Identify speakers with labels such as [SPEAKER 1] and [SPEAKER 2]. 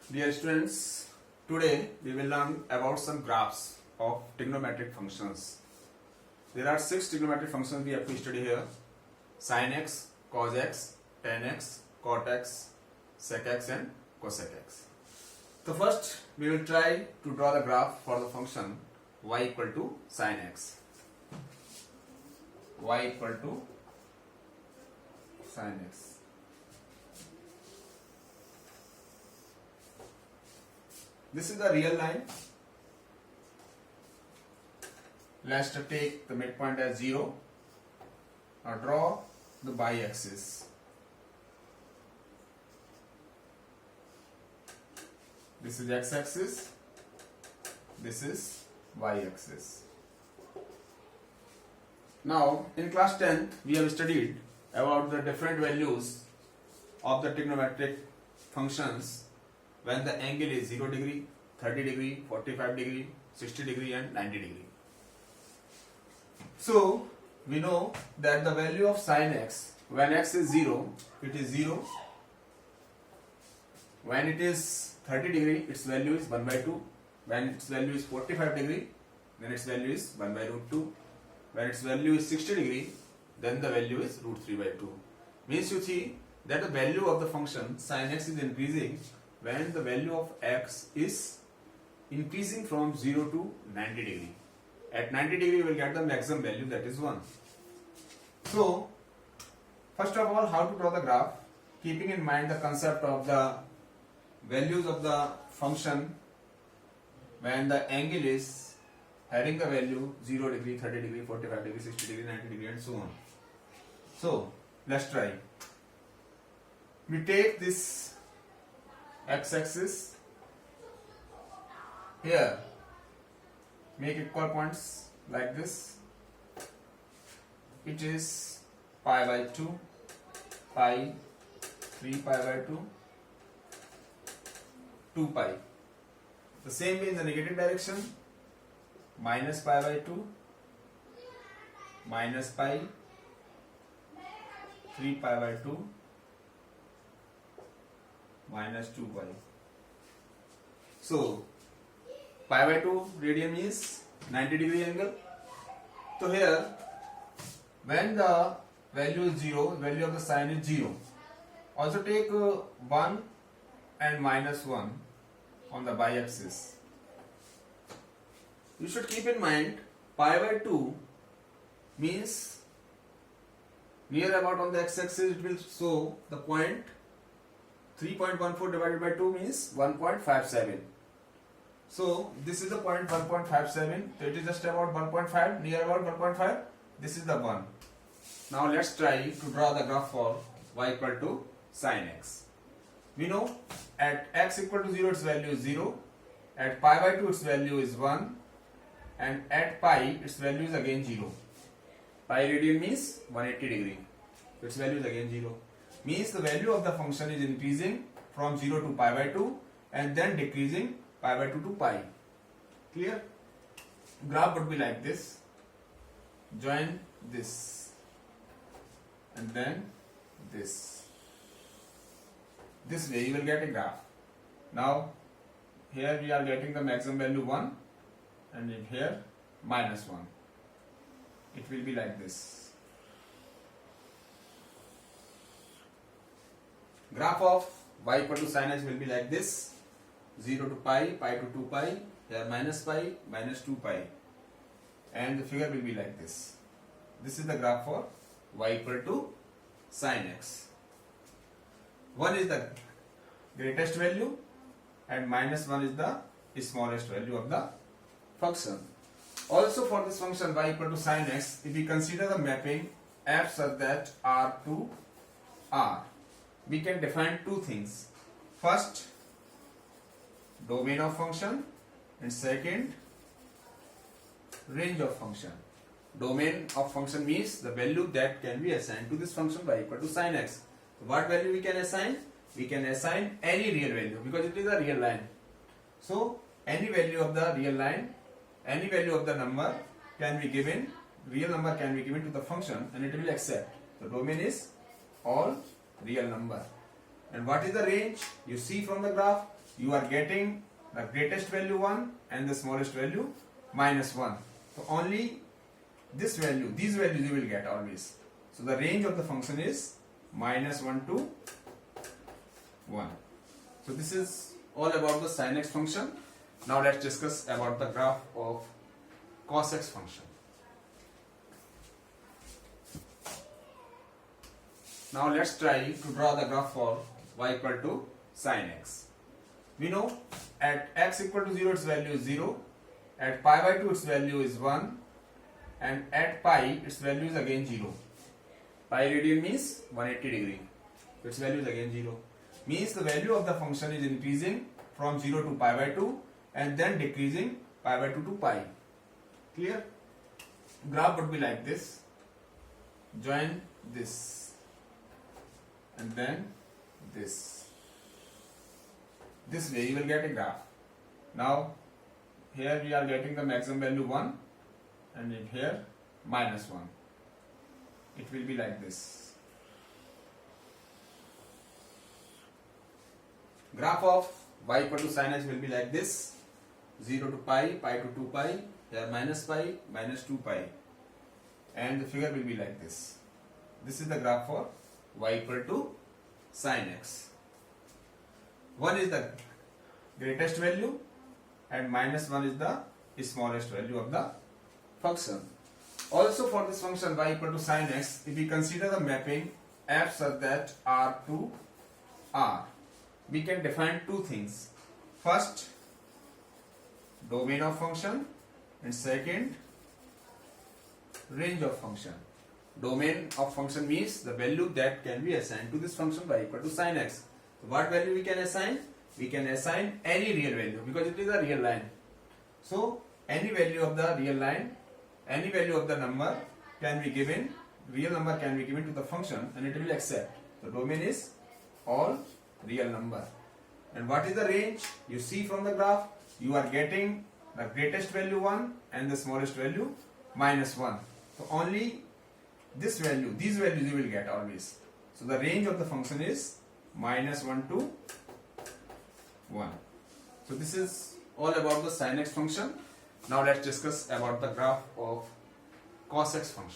[SPEAKER 1] Dear students, today we will learn about some graphs of trigonometric functions. There are 6 trigonometric functions we have to study here: sin x, cos x, tan x, cot x, sec x and cosec x. So first we will try to draw the graph for the function y equal to sin x. Y equal to sin x. This is the real line. Let's take the midpoint as 0. Now draw the y-axis. This is x-axis. This is y-axis. Now in class 10th we have studied about the different values of the trigonometric functions when the angle is 0 degree, 30 degree, 45 degree, 60 degree and 90 degree. So we know that the value of sin x, when x is 0, it is 0. When it is 30 degree, its value is 1 by 2. When its value is 45 degree, then its value is 1 by root 2. When its value is 60 degree, then the value is root 3 by 2. Means you see that the value of the function sin x is increasing when the value of x is increasing from 0 to 90 degree. At 90 degree, we will get the maximum value, that is 1. So, first of all, how to draw the graph? Keeping in mind the concept of the values of the function when the angle is having the value 0 degree, 30 degree, 45 degree, 60 degree, 90 degree and so on. So, let's try. We take this x-axis here, make equal points like this. It is pi by 2, pi, 3 pi by 2, 2 pi. The same way in the negative direction, minus pi by 2, minus pi, 3 pi by 2, minus 2 pi. So, pi by 2 radian is 90 degree angle. So here, when the value is 0, value of the sine is 0. Also take 1 and minus 1 on the y-axis. You should keep in mind pi by 2 means near about on the x-axis it will show the point 3.14 divided by 2 means 1.57. So this is the point 1.57. So it is just about 1.5, near about 1.5. This is the 1. Now let's try to draw the graph for y equal to sin x. We know at x equal to 0 its value is 0. At pi by 2 its value is 1. And at pi its value is again 0. Pi radian means 180 degree. Its value is again 0. Means the value of the function is increasing from 0 to pi by 2 and then decreasing pi by 2 to pi. Clear? Graph would be like this. Join this and then this. This way you will get a graph. Now here we are getting the maximum value 1 and in here minus 1. It will be like this. Graph of y equal to sin x will be like this: 0 to pi, pi to 2 pi, here minus pi, minus 2 pi, and the figure will be like this. This is the graph for y equal to sin x. 1 is the greatest value and minus 1 is the smallest value of the function. Also for this function y equal to sin x, if we consider the mapping f such that r to r, we can define two things. First, domain of function, and second, range of function. Domain of function means the value that can be assigned to this function y equal to sin x. So what value we can assign? We can assign any real value because it is a real line. So any value of the real line, any value of the number can be given, real number can be given to the function and it will accept. The domain is all real number. And what is the range? You see from the graph, you are getting the greatest value 1 and the smallest value -1. So only this value, these values you will get always. So the range of the function is -1 to 1. So this is all about the sin x function. Now let's discuss about the graph of cos x function. Now let's try to draw the graph for y equal to sin x. We know at x equal to 0 its value is 0, at pi by 2 its value is 1, and at pi its value is again 0. Pi radian means 180 degree. Its value is again 0. Means the value of the function is increasing from 0 to pi by 2 and then decreasing pi by 2 to pi. Clear? Graph would be like this. Join this and then this. This way you will get a graph. Now here we are getting the maximum value 1 and in here -1. It will be like this. Graph of y equal to sin x will be like this. 0 to pi, pi to 2 pi, here minus pi, minus 2 pi. And the figure will be like this. This is the graph for y equal to sin x. 1 is the greatest value and -1 is the smallest value of the function. Also for this function y equal to sin x, if we consider the mapping f such that R to R, we can define two things. First, domain of function, and second, range of function. Domain of function means the value that can be assigned to this function y equal to sin x. So what value we can assign? We can assign any real value because it is a real line. So any value of the real line, any value of the number can be given, real number can be given to the function and it will accept. The domain is all real number. And what is the range? You see from the graph, you are getting the greatest value 1 and the smallest value -1. So only this value, these values you will get always. So the range of the function is -1 to 1. So this is all about the sin x function. Now let's discuss about the graph of cos x function.